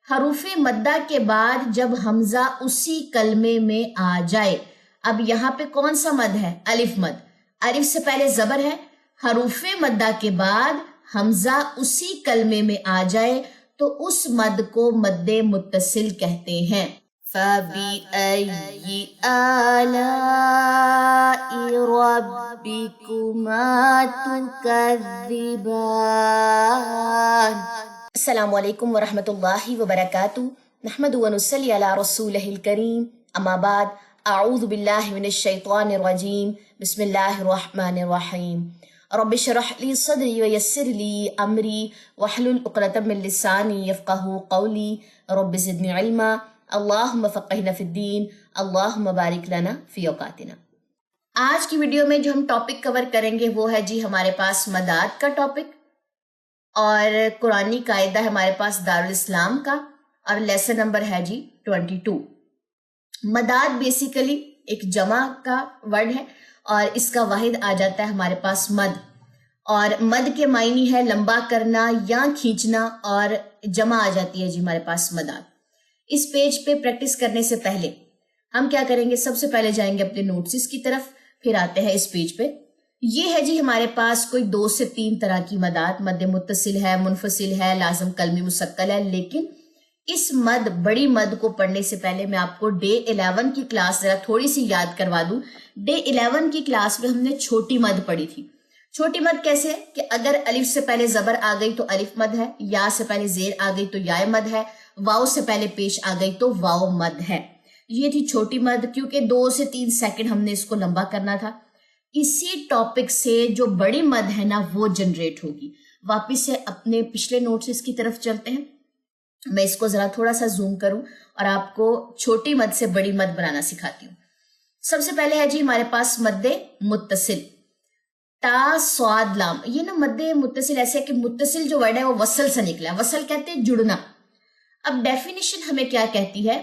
حروف مدہ کے بعد جب حمزہ اسی کلمے میں آ جائے. اب یہاں پہ کون سا مد ہے؟ الف مد. الف سے پہلے زبر ہے. حروف مدہ کے بعد حمزہ اسی کلمے میں آ جائے تو اس مد کو مد متصل کہتے ہیں. فَبِأَيِّ آلَاءِ رَبِّكُمَا تُكَذِّبَانِ. السلام علیکم ورحمۃ اللہ وبرکاتہ. نحمد ونصلی علی رسولہ الکریم. اما بعد، اعوذ باللہ من الشیطان الرجیم. بسم اللہ الرحمن الرحیم. رب اشرح لی صدری ویسر لی امری واحلل عقدۃ من لسانی یفقہوا قولی. رب زدنی علما. اللہم فقہنا فی الدین. اللہم بارک لنا فی اوقاتنا. آج کی ویڈیو میں جو ہم ٹاپک کور کریں گے وہ ہے جی ہمارے پاس مداد کا ٹاپک، اور قرآنی قاعدہ ہے ہمارے پاس دارالاسلام کا، اور لیسن نمبر ہے جی 22. مداد بیسیکلی ایک جمع کا ورڈ ہے اور اس کا واحد آ جاتا ہے ہمارے پاس مد، اور مد کے معنی ہے لمبا کرنا یا کھینچنا، اور جمع آ جاتی ہے جی ہمارے پاس مداد. اس پیج پہ پریکٹس کرنے سے پہلے ہم کیا کریں گے؟ سب سے پہلے جائیں گے اپنے نوٹس کی طرف، پھر آتے ہیں اس پیج پہ. یہ ہے جی ہمارے پاس کوئی 2 سے 3 طرح کی مداد. مد متصل ہے، منفصل ہے، لازم کلمی مثقل ہے. لیکن اس مد، بڑی مد کو پڑھنے سے پہلے میں آپ کو ڈے 11 کی کلاس ذرا تھوڑی سی یاد کروا دوں. ڈے 11 کی کلاس میں ہم نے چھوٹی مد پڑھی تھی. چھوٹی مد کیسے ہے کہ اگر الف سے پہلے زبر آ گئی تو الف مد ہے، یا سے پہلے زیر آ گئی تو یا مد ہے، واؤ سے پہلے پیش آ گئی تو واؤ مد ہے. یہ تھی چھوٹی مد، کیونکہ 2 سے 3 سیکنڈ ہم نے اس کو لمبا کرنا تھا. اسی ٹاپک سے جو بڑی مد ہے نا وہ جنریٹ ہوگی. واپس سے اپنے پچھلے نوٹس کی طرف چلتے ہیں. میں اس کو ذرا تھوڑا سا زوم کروں اور آپ کو چھوٹی مد سے بڑی مد بنانا سکھاتی ہوں. سب سے پہلے ہے جی ہمارے پاس مد متصل، تا صاد لام. یہ نا مد متصل ایسے ہے کہ متصل جو ورڈ ہے وہ وصل سے نکلا ہے. وصل کہتے ہیں جڑنا. اب ڈیفینیشن ہمیں کیا کہتی ہے؟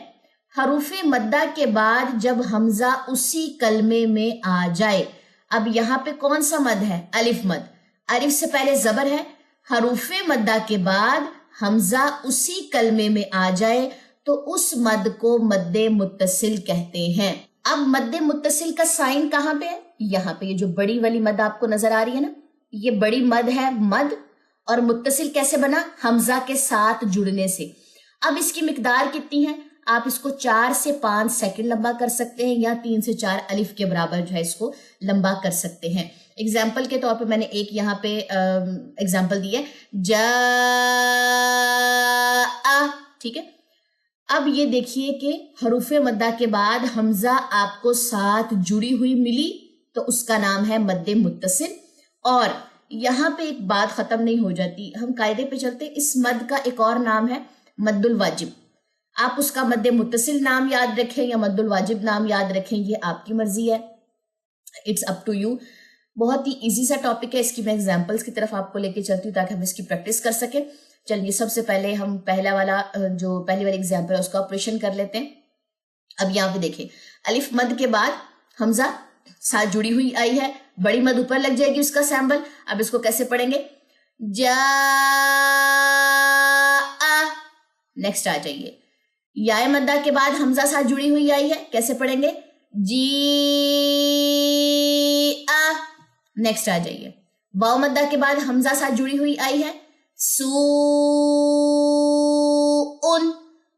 حروف مدہ کے بعد جب حمزہ اسی کلمے میں آ جائے. اب یہاں پہ کون سا مد ہے؟ الف مد. الف سے پہلے زبر ہے. حروف مدہ کے بعد حمزہ اسی کلمے میں آ جائے تو اس مد کو مد متصل کہتے ہیں. اب مد متصل کا سائن کہاں پہ ہے؟ یہاں پہ. یہ جو بڑی والی مد آپ کو نظر آ رہی ہے نا، یہ بڑی مد ہے مد. اور متصل کیسے بنا؟ حمزہ کے ساتھ جڑنے سے. اب اس کی مقدار کتنی ہے؟ آپ اس کو 4 سے 5 سیکنڈ لمبا کر سکتے ہیں، یا 3 سے 4 الف کے برابر جو ہے اس کو لمبا کر سکتے ہیں. اگزامپل کے طور پہ میں نے ایک یہاں پہ اگزامپل دی ہے، جا. ٹھیک ہے. اب یہ دیکھیے کہ حروف مدہ کے بعد حمزہ آپ کو ساتھ جڑی ہوئی ملی تو اس کا نام ہے مد متصل. اور یہاں پہ ایک بات ختم نہیں ہو جاتی، ہم قاعدے پہ چلتے. اس مد کا ایک اور نام ہے مد الواجب. آپ اس کا مد متصل نام یاد رکھیں یا مد الواجب نام یاد رکھیں، یہ آپ کی مرضی ہے. It's up to you. بہت ہی ایزی سا ٹاپک ہے. اس کی میں ایگزامپلس کی طرف آپ کو لے کے چلتی ہوں تاکہ ہم اس کی پریکٹس کر سکیں. چلیے سب سے پہلے ہم پہلی والی ایگزامپل ہے اس کا آپریشن کر لیتے ہیں. اب یہاں پہ دیکھیں، الف مد کے بعد حمزہ ساتھ جڑی ہوئی آئی ہے. بڑی مد اوپر لگ جائے گی اس کا سیمبل. اب اس کو کیسے پڑھیں گے؟ جا. نیکسٹ آ جائیے. یا مدہ کے بعد حمزہ ساتھ جڑی ہوئی آئی ہے، کیسے پڑھیں گے؟ جی. نیکسٹ آ جائیے. واو مدہ کے بعد حمزہ ساتھ جڑی ہوئی آئی ہے، سو.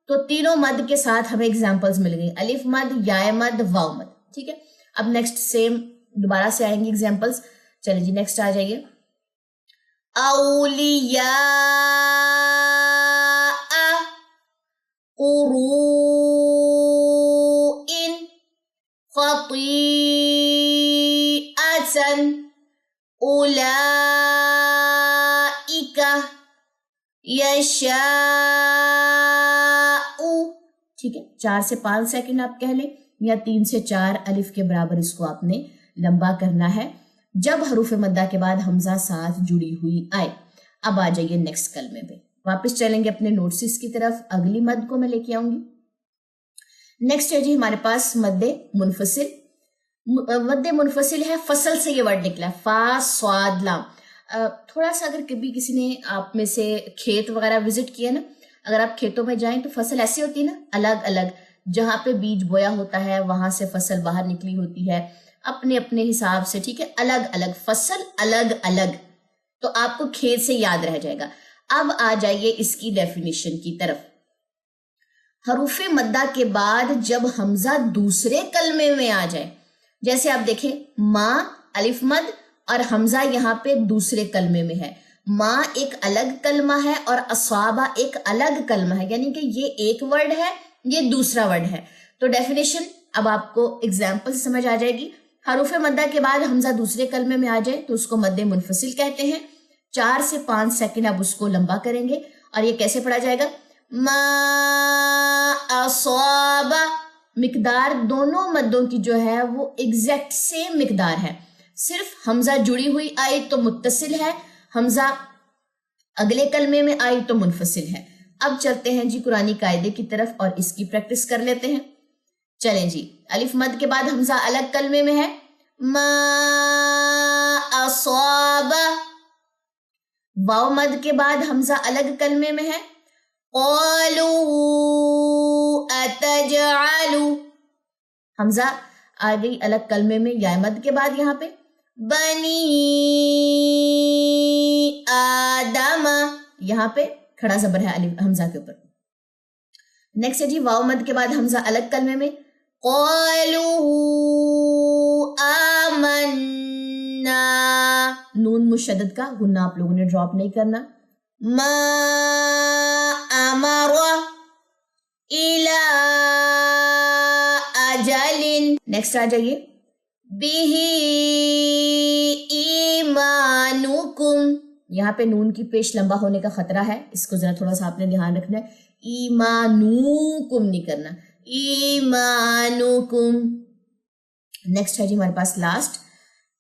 تو تینوں مد کے ساتھ ہمیں ایگزامپلز مل گئی، الف مد، یا مد، واو مد. ٹھیک ہے. اب نیکسٹ سیم دوبارہ سے آئیں گی ایگزامپلز. چلیے جی نیکسٹ آ جائیے. اولیاء، قروء، خطیئة، اولئک، یشاء. ٹھیک ہے. 4 سے 5 سیکنڈ آپ کہہ لیں، یا 3 سے 4 الف کے برابر اس کو آپ نے لمبا کرنا ہے جب حروف مدہ کے بعد حمزہ ساتھ جڑی ہوئی آئے. اب آ جائیے نیکسٹ کلمے پہ. واپس چلیں گے اپنے نوٹس کی طرف. اگلی مد کو میں لے کے آؤں گی. نیکسٹ ہے جی ہمارے پاس مد منفصل. مد منفصل ہے، فصل سے یہ ورڈ نکلا ہے، فا صاد لام. تھوڑا سا اگر کبھی کسی نے آپ میں سے کھیت وغیرہ وزٹ کیا نا، اگر آپ کھیتوں میں جائیں تو فصل ایسی ہوتی ہے نا الگ الگ، جہاں پہ بیج بویا ہوتا ہے وہاں سے فصل باہر نکلی ہوتی ہے اپنے اپنے حساب سے، ٹھیک ہے، الگ الگ فصل الگ الگ، تو آپ کو کھیت سے یاد رہ جائے گا۔ اب آ جائیے اس کی ڈیفینیشن کی طرف۔ حروف مدہ کے بعد جب حمزہ دوسرے کلمے میں آ جائے، جیسے آپ دیکھیں ماں الف مد اور حمزہ یہاں پہ دوسرے کلمے میں ہے، ماں ایک الگ کلمہ ہے اور اصابہ ایک الگ کلمہ ہے، یعنی کہ یہ ایک ورڈ ہے یہ دوسرا ورڈ ہے۔ تو ڈیفینیشن اب آپ کو اگزامپل سے سمجھ آ جائے گی۔ حروف مدہ کے بعد حمزہ دوسرے کلمے میں آ جائے تو اس کو مد منفصل کہتے ہیں۔ 4 سے 5 سیکنڈ اب اس کو لمبا کریں گے اور یہ کیسے پڑھا جائے گا؟ ما اصاب، مقدار دونوں مدوں کی جو ہے وہ ایگزیکٹ سیم مقدار ہے، صرف حمزہ جڑی ہوئی آئی تو متصل ہے، حمزہ اگلے کلمے میں آئی تو منفصل ہے۔ اب چلتے ہیں جی قرآنی قاعدے کی طرف اور اس کی پریکٹس کر لیتے ہیں۔ چلیں جی، الف مد کے بعد حمزہ الگ کلمے میں ہے، ما اصاب، واو مد کے بعد حمزہ الگ کلمے میں ہے، قالوا اتجعل، حمزہ آ گئی الگ کلمے میں یا مد کے بعد یہاں پہ، بنی آدم، یہاں پہ کھڑا زبر ہے حمزہ کے اوپر۔ نیکسٹ ہے جی واو مد کے بعد حمزہ الگ کلمے میں، قالوا آمنا، نون مشدد کا گنہ آپ لوگوں نے ڈراپ نہیں کرنا، ما امر الى اجل، نیکسٹ آ جائیے به ایمانکم، یہاں پہ نون کی پیش لمبا ہونے کا خطرہ ہے، اس کو ذرا تھوڑا سا آپ نے دھیان رکھنا ہے، ایمانوکم نہیں کرنا، ایمانکم۔ نیکسٹ ہے جی ہمارے پاس لاسٹ،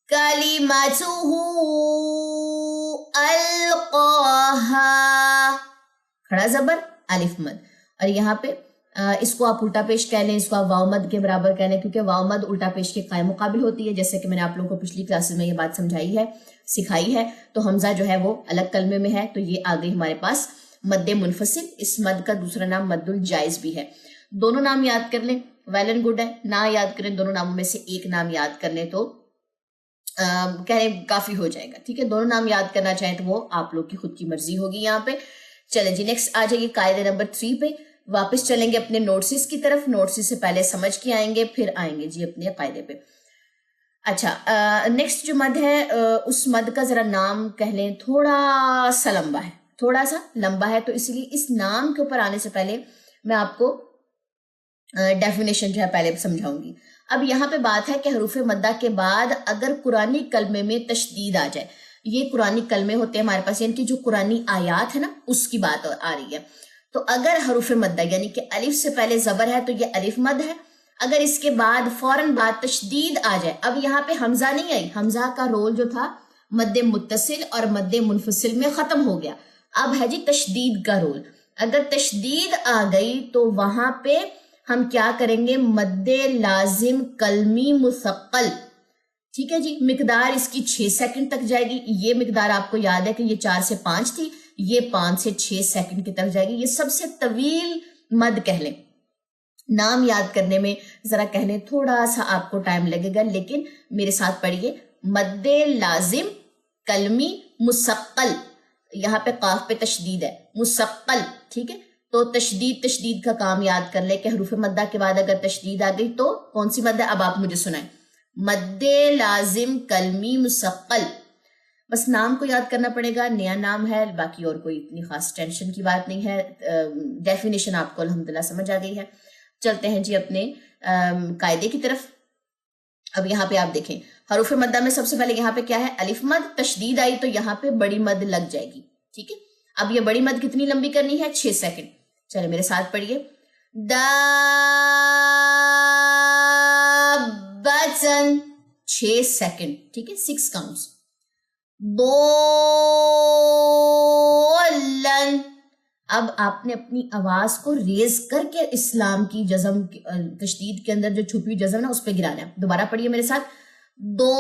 کلمتہ القاہا، کھڑا زبر الف مد، اور یہاں پہ اس کو آپ الٹا پیش کہہ لیں، اس کو آپ واو مد کے برابر کہہ لیں، کیونکہ واو مد الٹا پیش کے قائم مقابل ہوتی ہے، جیسے کہ میں نے آپ لوگوں کو پچھلی کلاسز میں یہ بات سمجھائی ہے، سکھائی ہے۔ تو حمزہ جو ہے وہ الگ کلمے میں ہے تو یہ آ گئی ہمارے پاس مد منفصل، اس مد کا دوسرا نام مد الجائز بھی ہے۔ دونوں نام یاد کر لیں، ویل اینڈ گڈ ہے، نہ یاد کریں دونوں ناموں میں سے ایک نام یاد کر لیں تو کہنے کافی ہو جائے گا، ٹھیک ہے، دونوں نام یاد کرنا چاہیں تو وہ آپ لوگ کی خود کی مرضی ہوگی یہاں پہ۔ چلیں جی نیکسٹ آ جائیے قاعدے نمبر 3 پہ، واپس چلیں گے اپنے نوٹسز کی طرف، نوٹسز سے پہلے سمجھ کے آئیں گے پھر آئیں گے جی اپنے قاعدے پہ۔ اچھا نیکسٹ جو مد ہے اس مد کا ذرا نام کہہ لیں، تھوڑا سا لمبا ہے، تھوڑا سا لمبا ہے، تو اس لیے اس نام کے اوپر آنے سے پہلے میں آپ کو ڈیفینیشن جو ہے پہلے سمجھاؤں گی۔ اب یہاں پہ بات ہے کہ حروف مدہ کے بعد اگر قرآنی کلمے میں تشدید آ جائے، یہ قرآنی کلمے ہوتے ہیں ہمارے پاس، یعنی کہ جو قرآنی آیات ہے نا اس کی بات آ رہی ہے، تو اگر حروف مدہ یعنی کہ الف سے پہلے زبر ہے تو یہ الف مد ہے، اگر اس کے بعد فوراً بعد تشدید آ جائے، اب یہاں پہ حمزہ نہیں آئی، حمزہ کا رول جو تھا مد متصل اور مد منفصل میں ختم ہو گیا، اب ہے جی تشدید کا رول۔ اگر تشدید آ گئی تو وہاں پہ ہم کیا کریں گے؟ مد لازم کلمی مثقل، ٹھیک ہے جی، مقدار اس کی 6 سیکنڈ تک جائے گی، یہ مقدار آپ کو یاد ہے کہ یہ 4 سے 5 تھی، یہ 5 سے 6 سیکنڈ کی تک جائے گی، یہ سب سے طویل مد کہہ لیں۔ نام یاد کرنے میں ذرا کہنے تھوڑا سا آپ کو ٹائم لگے گا، لیکن میرے ساتھ پڑھیے، مد لازم کلمی مثقل، یہاں پہ قاف پہ تشدید ہے، مثقل، ٹھیک ہے، تو تشدید کا کام یاد کر لیں کہ حروف مدہ کے بعد اگر تشدید آ گئی تو کون سی مد ہے؟ اب آپ مجھے سنائیں، مد لازم کلمی مثقل، بس نام کو یاد کرنا پڑے گا، نیا نام ہے، باقی اور کوئی اتنی خاص ٹینشن کی بات نہیں ہے، ڈیفینیشن آپ کو الحمدللہ سمجھ آ گئی ہے۔ چلتے ہیں جی اپنے قاعدے کی طرف۔ اب یہاں پہ آپ دیکھیں حروف مدہ میں سب سے پہلے یہاں پہ کیا ہے؟ الف مد، تشدید آئی تو یہاں پہ بڑی مد لگ جائے گی، ٹھیک ہے، اب یہ بڑی مد کتنی لمبی کرنی ہے؟ 6 سیکنڈ، چلے میرے ساتھ پڑھیے، دابتن، 6 سیکنڈ، ٹھیک ہے، 6 کاؤنٹس، دولن، اب آپ نے اپنی آواز کو ریز کر کے اسلام کی جزم تشدید کے اندر جو چھپی ہوئی جزم ہے اس پہ گرانا ہے، دوبارہ پڑھیے میرے ساتھ، دولن،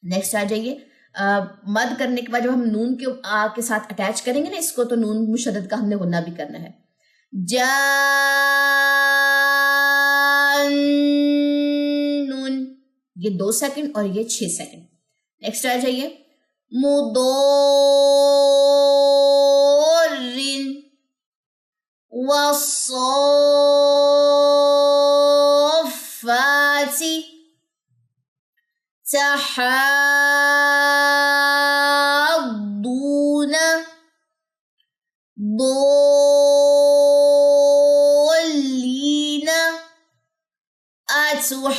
نیکسٹ آ جائیے مد کرنے کے بعد جب ہم نون کے آ کے ساتھ اٹیچ کریں گے نا اس کو، تو نون مشدد کا ہم نے غنہ بھی کرنا ہے. جانون، یہ 2 سیکنڈ اور یہ 6 سیکنڈ. نیکسٹ آ جائیے. مدورن والصافات تحاضون ضالين أتحاجوني.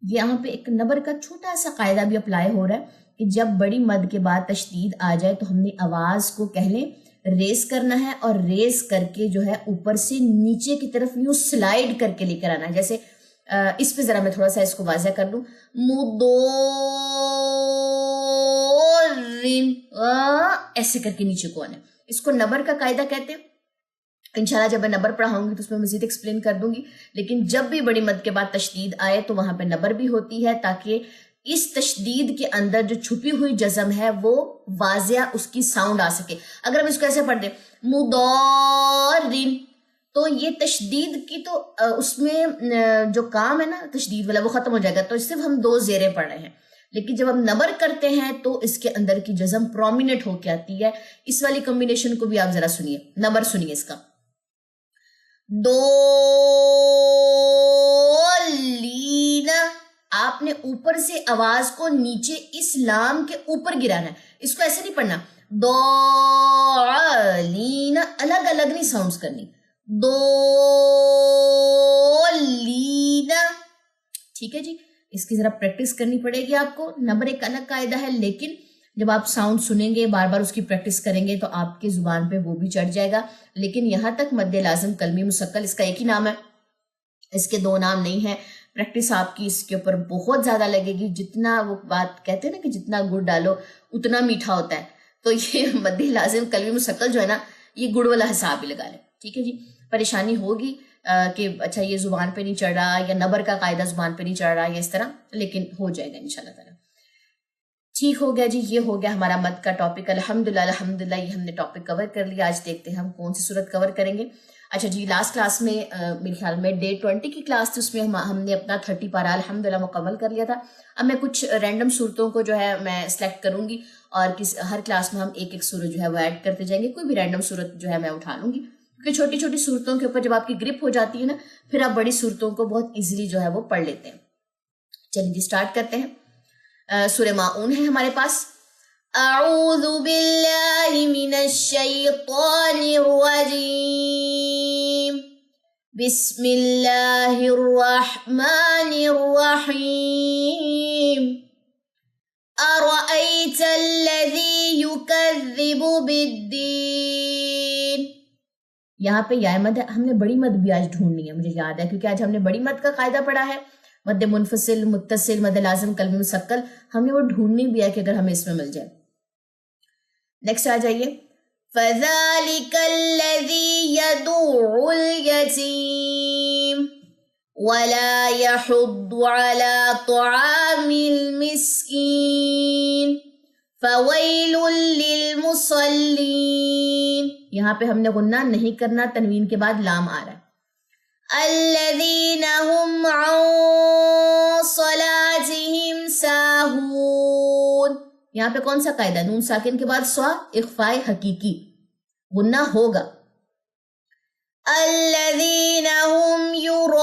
یہاں پہ ایک نبر کا چھوٹا سا قاعدہ بھی اپلائی ہو رہا ہے کہ جب بڑی مد کے بعد تشدید آ جائے تو ہم نے آواز کو کہہ لیں ریز کرنا ہے، اور ریز کر کے جو ہے اوپر سے نیچے کی طرف یوں سلائیڈ کر کے لے کر آنا ہے. جیسے اس پہ ذرا میں تھوڑا سا اس کو واضح کر دوں. مدورن، ایسے کر کے نیچے کو آنا ہے. اس کو نبر کا قاعدہ کہتے ہیں. انشاءاللہ جب میں نبر پڑھاؤں گی تو اس میں مزید ایکسپلین کر دوں گی. لیکن جب بھی بڑی مد کے بعد تشدید آئے تو وہاں پہ نبر بھی ہوتی ہے، تاکہ اس تشدید کے اندر جو چھپی ہوئی جزم ہے وہ واضح اس کی ساؤنڈ آ سکے. اگر ہم اس کو ایسے پڑھ دیں مدورن، تو یہ تشدید کی تو اس میں جو کام ہے نا تشدید والا وہ ختم ہو جائے گا. تو صرف ہم 2 زیریں پڑھ رہے ہیں. لیکن جب ہم نبر کرتے ہیں تو اس کے اندر کی جزم پرومیننٹ ہو کے آتی ہے. اس والی کمبینیشن کو بھی آپ ذرا سنیے. نبر سنیے اس کا. دولین، آپ نے اوپر سے آواز کو نیچے اس لام کے اوپر گرانا ہے. اس کو ایسے نہیں پڑھنا. دولین الگ الگ نہیں ساؤنڈز کرنی. دولین، ٹھیک ہے جی. اس کی ذرا پریکٹس کرنی پڑے گی آپ کو. نبر ایک الگ قاعدہ ہے، لیکن جب آپ ساؤنڈ سنیں گے بار بار اس کی پریکٹس کریں گے تو آپ کی زبان پہ وہ بھی چڑھ جائے گا. لیکن یہاں تک مد لازم کلمی مثقل اس کا ایک ہی نام ہے، اس کے 2 نام نہیں ہیں. پریکٹس آپ کی اس کے اوپر بہت زیادہ لگے گی. جتنا وہ بات کہتے ہیں نا کہ جتنا گڑ ڈالو اتنا میٹھا ہوتا ہے، تو یہ مد لازم کلمی مثقل جو ہے نا یہ گڑ والا حساب ہی لگا لیں. ٹھیک ہے جی. پریشانی ہوگی کہ اچھا یہ زبان پہ نہیں چڑھ رہا، یا نبر کا قاعدہ زبان پہ نہیں چڑھ رہا، یا اس طرح، لیکن ہو جائے گا انشاءاللہ تعالی. ٹھیک ہو گیا جی. یہ ہو گیا ہمارا مد کا ٹاپک. الحمدللہ الحمدللہ یہ ہم نے ٹاپک کور کر لیا. آج دیکھتے ہیں ہم کون سی صورت کور کریں گے. اچھا جی، لاسٹ کلاس میں میرے خیال میں ڈے 20 کی کلاس تھی، اس میں ہم نے اپنا 30 پارہ الحمدللہ مکمل کر لیا تھا. اب میں کچھ رینڈم صورتوں کو جو ہے میں سلیکٹ کروں گی، اور ہر کلاس میں ہم ایک ایک صورت جو ہے وہ ایڈ کرتے جائیں گے. کوئی بھی رینڈم صورت جو ہے میں اٹھا لوں گی، کیونکہ چھوٹی چھوٹی صورتوں کے اوپر جب آپ کی گرپ ہو جاتی ہے نا، پھر آپ بڑی صورتوں کو بہت ایزیلی جو ہے وہ پڑھ لیتے ہیں. چلیے جی اسٹارٹ کرتے ہیں. سورہ ماعون ہے ہمارے پاس. اعوذ باللہ من الشیطان الرجیم، بسم اللہ الرحمن الرحیم. ارأیت الذی یکذب بالدین. یہاں پہ یا مد ہم نے بڑی مد بھی آج ڈھونڈنی ہے، مجھے یاد ہے، کیونکہ آج ہم نے بڑی مد کا قاعدہ پڑھا ہے. مد منفصل، متصل، مد لازم کلمی مثقل ہم نے وہ ڈھونڈنی بھی ہے کہ اگر ہمیں اس میں مل جائے. نیکسٹ آ جائیے. فَذَلِكَ الَّذِي يَدُعُّ الْيَتِيمَ وَلَا يَحُضُّ عَلَى طَعَامِ الْمِسْكِينِ فَوَيْلٌ لِّلْمُصَلِّينَ. یہاں پہ ہم نے غنہ نہیں کرنا، تنوین کے بعد لام آ رہا ہے. الَّذِينَ هُمْ عَن صَلَاتِهِمْ سَاهُونَ. یہاں پہ کون سا قاعدہ؟ نون ساکن کے بعد سوا، اخفاء حقیقی، غنہ ہوگا. الَّذِينَ هُمْ يُرَاءُونَ.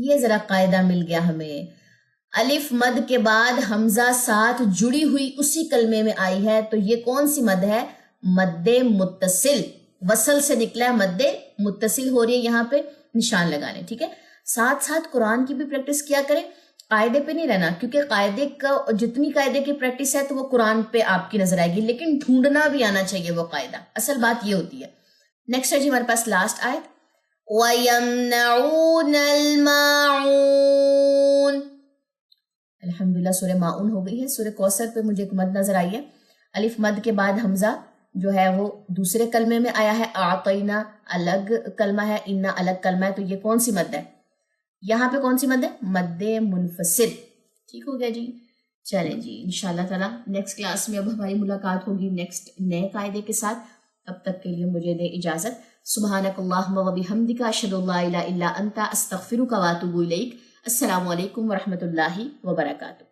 یہ ذرا قاعدہ مل گیا ہمیں. الف مد کے بعد حمزہ ساتھ جڑی ہوئی اسی کلمے میں آئی ہے، تو یہ کون سی مد ہے؟ مد متصل. وصل سے نکلا ہے، مد متصل ہو رہی ہے. یہاں پہ نشان لگا لیں. ٹھیک ہے. ساتھ ساتھ قرآن کی بھی پریکٹس کیا کریں، قاعدے پہ نہیں رہنا، کیونکہ قاعدے کا جتنی قاعدے کی پریکٹس ہے تو وہ قرآن پہ آپ کی نظر آئے گی، لیکن ڈھونڈنا بھی آنا چاہیے وہ قاعدہ. اصل بات یہ ہوتی ہے. نیکسٹ ہے جی ہمارے پاس لاسٹ آیت. وَيَمْنَعُونَ الْمَاعُونَ. الحمدللہ سورہ ماعون ہو گئی ہے. سورہ کوثر پہ مجھے ایک مد نظر آئی ہے. الف مد کے بعد حمزہ جو ہے وہ دوسرے کلمے میں آیا ہے، اعطینا الگ کلمہ ہے، انا الگ کلمہ ہے، تو یہ کون سی مد ہے؟ یہاں پہ کون سی مد ہے؟ مد منفصل. ٹھیک ہو گیا جی. چلیں جی انشاءاللہ تعالیٰ نیکسٹ کلاس میں اب ہماری ملاقات ہوگی نیکسٹ نئے قاعدے کے ساتھ. تب تک کے لیے مجھے دے اجازت. سبحانک اللہم و بحمدک، اشہد ان لا الہ الا انت، استغفرک و اتوب الیک. السلام علیکم ورحمۃ اللہ وبرکاتہ.